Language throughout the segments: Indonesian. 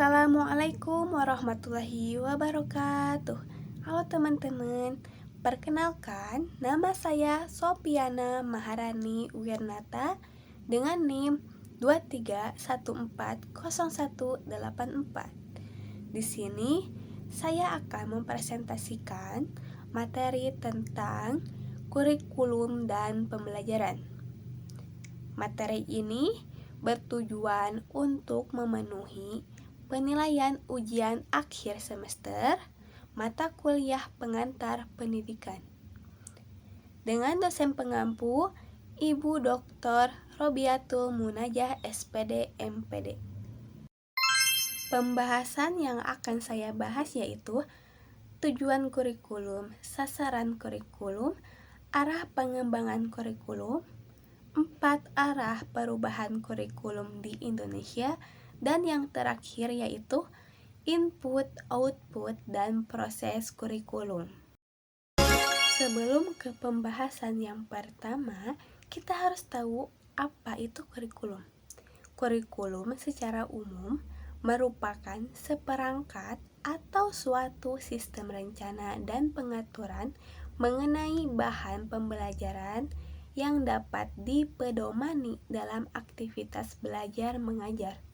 Assalamualaikum warahmatullahi wabarakatuh. Halo teman-teman, perkenalkan nama saya Sopiana Maharani Wirnata dengan NIM 23140184. Di sini saya akan mempresentasikan materi tentang kurikulum dan pembelajaran. Materi ini bertujuan untuk memenuhi penilaian ujian akhir semester mata kuliah pengantar pendidikan. Dengan dosen pengampu Ibu Dr. Robiatul Munajah SPD MPD. Pembahasan yang akan saya bahas yaitu tujuan kurikulum, sasaran kurikulum, arah pengembangan kurikulum, 4 arah perubahan kurikulum di Indonesia, dan yang terakhir yaitu input, output, dan proses kurikulum. Sebelum ke pembahasan yang pertama, kita harus tahu apa itu kurikulum. Kurikulum secara umum merupakan seperangkat atau suatu sistem rencana dan pengaturan mengenai bahan pembelajaran yang dapat dipedomani dalam aktivitas belajar mengajar.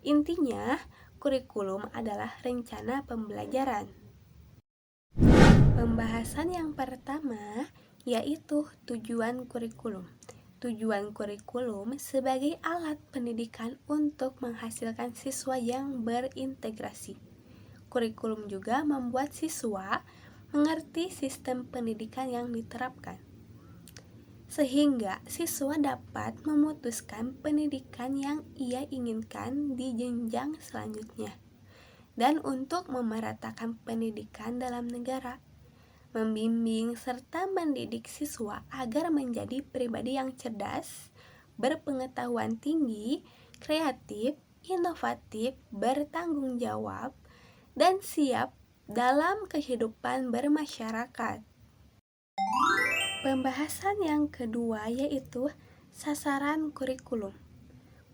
Intinya, kurikulum adalah rencana pembelajaran. Pembahasan yang pertama yaitu tujuan kurikulum. Tujuan kurikulum sebagai alat pendidikan untuk menghasilkan siswa yang berintegrasi. Kurikulum juga membuat siswa mengerti sistem pendidikan yang diterapkan, sehingga siswa dapat memutuskan pendidikan yang ia inginkan di jenjang selanjutnya. Dan untuk memeratakan pendidikan dalam negara, membimbing serta mendidik siswa agar menjadi pribadi yang cerdas, berpengetahuan tinggi, kreatif, inovatif, bertanggung jawab, dan siap dalam kehidupan bermasyarakat. Pembahasan yang kedua yaitu sasaran kurikulum.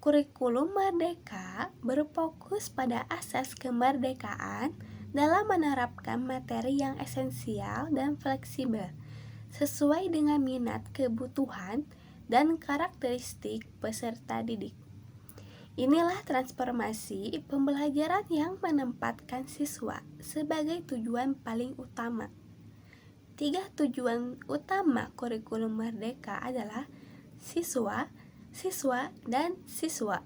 Kurikulum merdeka berfokus pada asas kemerdekaan dalam menerapkan materi yang esensial dan fleksibel, sesuai dengan minat, kebutuhan, dan karakteristik peserta didik. Inilah transformasi pembelajaran yang menempatkan siswa sebagai tujuan paling utama. 3 tujuan utama kurikulum merdeka adalah siswa, siswa, dan siswa.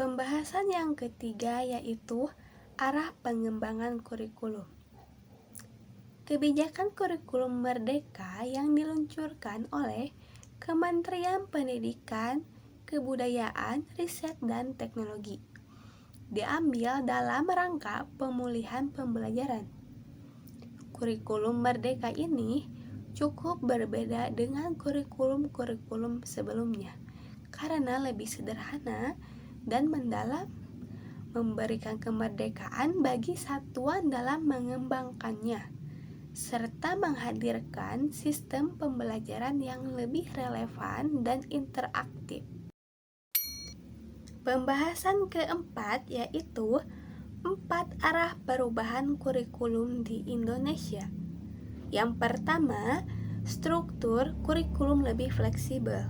Pembahasan yang ketiga yaitu arah pengembangan kurikulum. Kebijakan kurikulum merdeka yang diluncurkan oleh Kementerian Pendidikan, Kebudayaan, Riset, dan Teknologi diambil dalam rangka pemulihan pembelajaran. Kurikulum merdeka ini cukup berbeda dengan kurikulum-kurikulum sebelumnya karena lebih sederhana dan mendalam, memberikan kemerdekaan bagi satuan dalam mengembangkannya, serta menghadirkan sistem pembelajaran yang lebih relevan dan interaktif. Pembahasan keempat yaitu 4 arah perubahan kurikulum di Indonesia. Yang pertama, struktur kurikulum lebih fleksibel.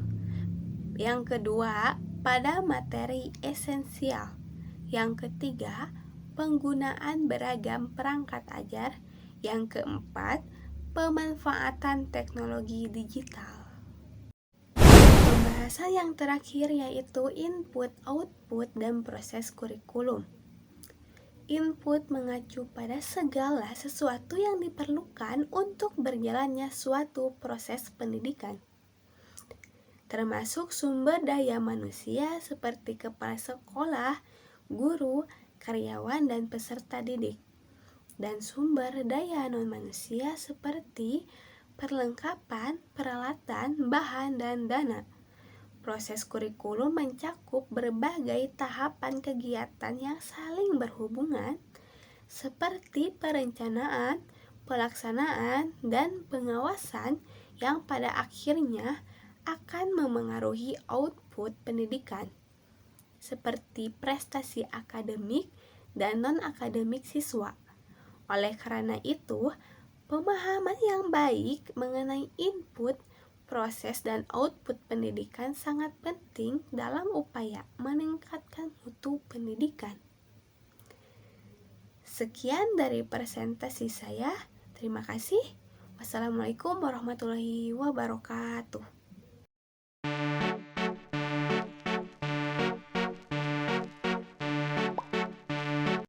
Yang kedua, pada materi esensial. Yang ketiga, penggunaan beragam perangkat ajar. Yang keempat, pemanfaatan teknologi digital. Pembahasan yang terakhir yaitu input, output, dan proses kurikulum. Input mengacu pada segala sesuatu yang diperlukan untuk berjalannya suatu proses pendidikan, termasuk sumber daya manusia seperti kepala sekolah, guru, karyawan, dan peserta didik, dan sumber daya non-manusia seperti perlengkapan, peralatan, bahan, dan dana. Proses kurikulum mencakup berbagai tahapan kegiatan yang saling berhubungan, seperti perencanaan, pelaksanaan, dan pengawasan yang pada akhirnya akan memengaruhi output pendidikan. seperti prestasi akademik dan non-akademik siswa. Oleh karena itu, pemahaman yang baik mengenai input, proses, dan output pendidikan sangat penting dalam upaya meningkatkan mutu pendidikan. Sekian dari presentasi saya. Terima kasih. Wassalamualaikum warahmatullahi wabarakatuh.